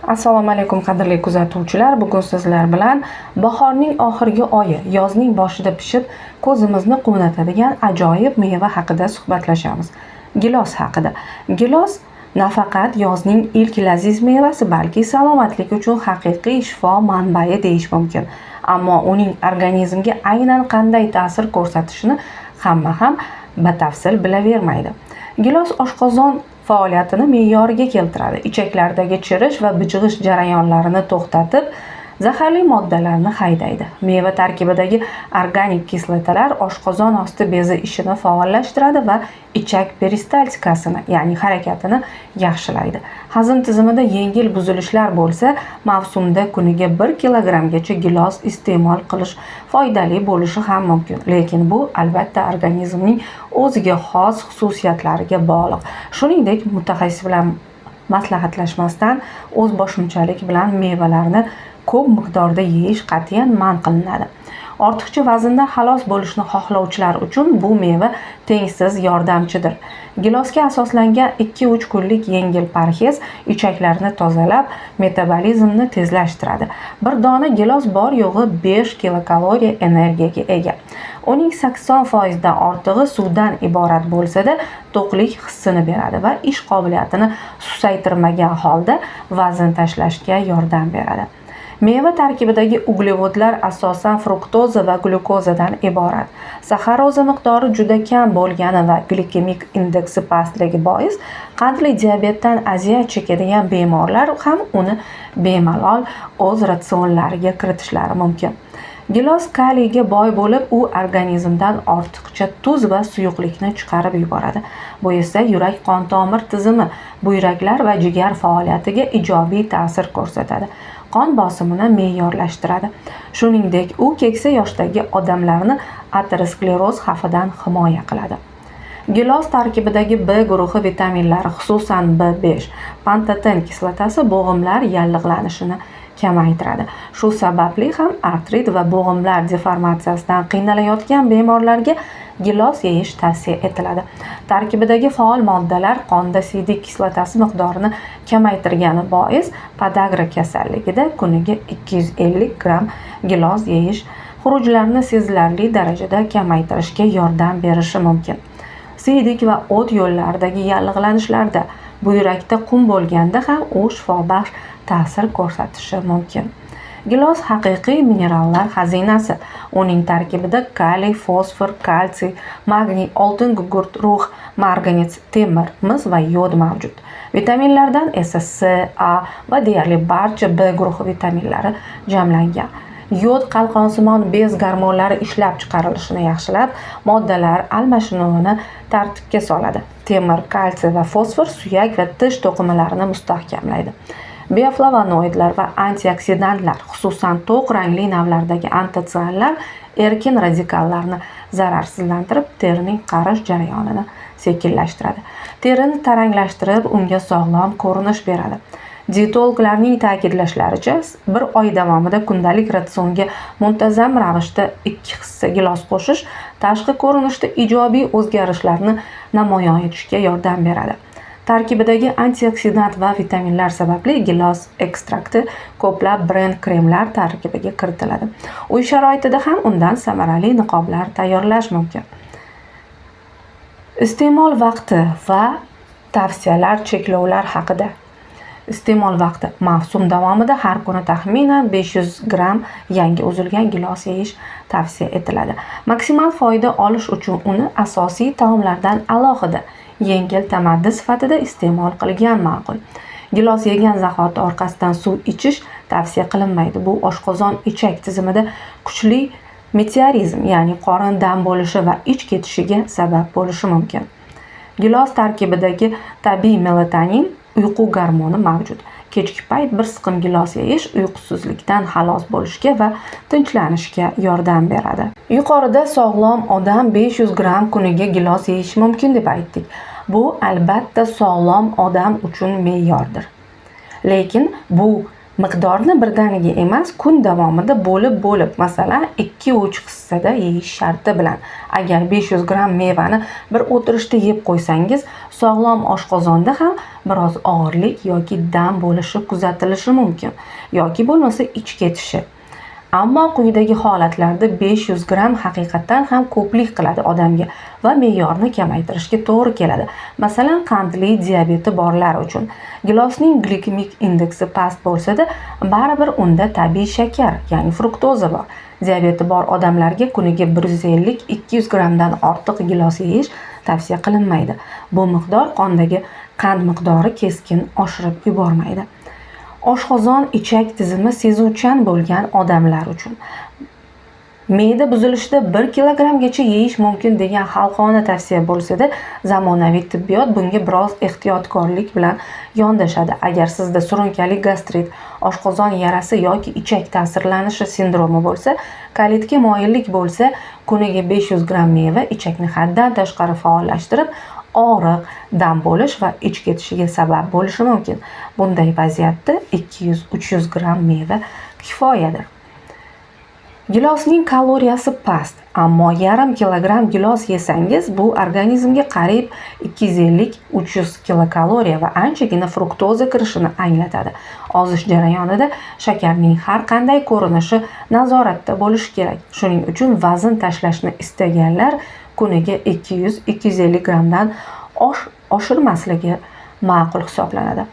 Assalomu alaykum qadrli kuzatuvchilar. Bugun sizlar bilan bahorning oxirgi oyi, yozning boshida pishib, ko'zimizni quvnatadigan ajoyib meva haqida suhbatlashamiz. Gilos haqida. Gilos nafaqat yozning ilk laziz mevasi, balki salomatlik uchun haqiqiy shifo manbai deyish mumkin. Ammo uning organizmga aynan qanday ta'sir ko'rsatishini hamma ham batafsil bilavermaydi. Gilos oshqozon faoliyatini me'yoriga keltiradi. Ichaklardagi chirish va bijg'ish jarayonlarini to'xtatib, zaharli moddalarni haydaydi. Meva tarkibidagi organik kislotalar oshqozon osti bezi ishini faollashtiradi va ichak peristaltikasini, ya'ni harakatini yaxshilaydi. Hazm tizimida yengil buzilishlar bo'lsa, mavsumda kuniga 1 kilogrammgacha gilos iste'mol qilish foydali bo'lishi ham mumkin. Lekin bu albatta organizmning o'ziga xos xususiyatlariga bog'liq. Shuningdek, mutaxassis bilan maslahatlashmasdan o'zboshimchalik bilan mevalarni ko'p miqdorda yeyish qat'iyan man qilinadi. Ortiqcha vazndan xalos bo'lishni xohlovchilar uchun bu meva tengsiz yordamchidir. Gilosga asoslangan 2-3 kunlik yengil parhez ichaklarni tozalab, metabolizmni tezlashtiradi. Bir dona gilos bor yo'g'i 5 kilokaloriya energiyaga ega. Uning 80% dan ortig'i suvdan iborat bo'lsa-da, to'qlik hissini beradi va ish qobiliyatini susaytirmagan holda vazn tashlashga yordam beradi. Meva tarkibidagi uglevodlar asosan fruktoza va glyukozadan iborat. Saxaroza miqdori juda kam bo'lgani va glikemik indeksi pastligi bois qandli diabetdan aziyat chekadigan bemorlar ham uni bemalol o'z ratsionlariga kiritishlari mumkin. Gilos kaliyga boy bo'lib, u organizmdan ortiqcha tuz va suyuqlikni chiqarib yuboradi. Bu esa yurak-qon tomir tizimi, buyraklar va jigar faoliyatiga ijobiy ta'sir ko'rsatadi. Qon bosimini me'yorlashtiradi. Shuningdek, u keksa yoshdagi odamlarni ateroskleroz xavfidan himoya qiladi. Gilos tarkibidagi B guruhi vitaminlari, xususan B5, pantoten kislotasi bo'g'imlar yallig'lanishini kamaytiradi. Shu sababli ham artrit va bo'g'imlar deformatsiyasidan qiynalayotgan bemorlarga gilos yeyish tavsiya etiladi. Tarkibidagi faol moddalar qonda sidik kislotasi miqdorini kamaytirgani bois podagra kasalligida kuniga 250 gram gilos yeyish xurujlarni sezilarli darajada kamaytirishga yordam berishi mumkin. Siydik va o't yo'llaridagi yallig'lanishlarda, buyrakda qum bo'lganda ham u shifobaxsh ta'sir ko'rsatishi mumkin. Gilos haqiqiy minerallar xazinasi. Uning tarkibida kaliy, fosfor, kalsiy, magniy, oltin gugurt, rux, marganец, temir, mis va yod mavjud. Vitaminlardan esa C, A va deyarli barcha B guruhi vitaminlari jamlangan. Yod qalqonsimon bez gormonlari ishlab chiqarilishini yaxshilab, moddalar almashinuvini tartibga soladi. Temir, kalsiy va fosfor suyak va tish to'qimalarini mustahkamlaydi. Bioflavonoidlar va antioksidantlar, xususan to'q rangli navlardagi antitsionlar erkin radikallarni zararsizlantirib, terining qarish jarayonini sekinlashtiradi. Terini taranglashtirib, unga sog'lom ko'rinish beradi. Dietologlarning ta'kidlashlaricha, bir oy davomida kundalik ratsionga muntazam ravishda 2 hissa gilos qo'shish tashqi ko'rinishda ijobiy o'zgarishlarni namoyon etishga yordam beradi. Tarkibidagi antioksidant va vitaminlar sababli gilos ekstrakti ko'plab brend kremlar tarkibiga kiritiladi. Uy sharoitida ham undan samarali niqoblar tayyorlash mumkin. Iste'mol vaqti va tavsiyalar, cheklovlar haqida. Iste'mol vaqti. Mavsum davomida har kuni taxminan 500 gram yangi uzilgan gilos yeyish tavsiya etiladi. Maksimal foyda olish uchun uni asosiy taomlardan alohida yengil tamaddi sifatida iste'mol qilgan ma'qul. Gilos yegan zahoti orqasidan suv ichish tavsiya qilinmaydi. Bu oshqozon ichak tizimida kuchli meteorizm, ya'ni qorin dam bo'lishi va ich ketishiga sabab bo'lishi mumkin. Gilos tarkibidagi tabiiy melatonin uyqu gormoni mavjud. Kechki payt bir siqim gilos yeyish uyqusizlikdan xalos bo'lishga va tinchlanishga yordam beradi. Yuqorida sog'lom odam 500 gram kuniga gilos yeyish mumkin deb aytdik. Bu albatta sog'lom odam uchun me'yordir. Lekin bu Miqdorni birdaniga emas, kun davomida bo'lib, masalan, 2-3 hissada yeyish sharti bilan. Agar 500 gramm mevani bir o'tirishda yeb qo'ysangiz, sog'lom oshqozonda ham biroz og'irlik yoki dam bo'lishi kuzatilishi mumkin, yoki bo'lmasa ich ketishi. Ammo quyidagi holatlarda 500 gramm haqiqatan ham ko'plik qiladi odamga va me'yorni kamaytirishga to'g'ri keladi. Masalan, qandli diabeti borlar uchun gilosning glikemik indeksi past bo'lsa-da, baribir unda tabiiy shakar, ya'ni fruktoza bor. Diabeti bor odamlarga kuniga 150-200 grammdan ortiq gilos yeyish tavsiya qilinmaydi. Bu miqdor qondagi qand miqdori keskin oshirib yubormaydi. Oshqozon ichak tizimi sezuvchan bo'lgan odamlar uchun me'da buzilishida 1 kilogrammgacha yeyish mumkin degan xalqona tavsiya bo'lsa-da, zamonaviy tibbiyot bunga biroz ehtiyotkorlik bilan yondashadi. Agar sizda surunkali gastrit, oshqozon yarasi yoki ichak ta'sirlanishi sindromi bo'lsa, kalitga moyillik bo'lsa, kuniga 500 gramm meva ichakni haddan tashqari faollashtirib, og'riq, dam bo'lish va ich ketishiga sabab bo'lishi mumkin. Bunday vaziyatda 200-300 gramm meva kifoyadir. Gilosning kaloriyasi past, ammo yarim kilogramm gilos yesangiz, bu organizmga qariyb 250-300 kilokaloriya va anchagina fruktoza kirishini anglatadi. Ozish jarayonida shakarning har qanday ko'rinishi nazoratda bo'lishi kerak. Shuning uchun vazn tashlashni istaganlar kuniga 200-250 grammdan oshirmasligi ma'qul hisoblanadi.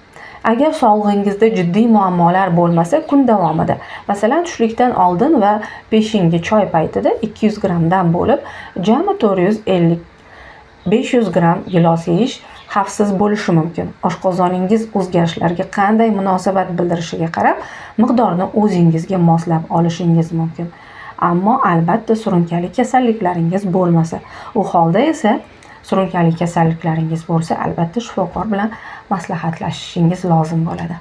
Agar sog'lig'ingizda jiddiy muammolar bo'lmasa, kun davomida, masalan, tushlikdan oldin va peshingi choy paytida 200 grammdan bo'lib, jami 450-500 gramm gilos yeyish xavfsiz bo'lishi mumkin. Oshqozoningiz o'zgarishlarga qanday munosabat bildirishiga qarab, miqdorni o'zingizga moslab olishingiz mumkin. Ammo albatta surunkali kasalliklaringiz bo'lmasa, u holda esa surunkali kasalliklaringiz bo'lsa, albatta shifokor bilan maslahatlashishingiz lozim bo'ladi.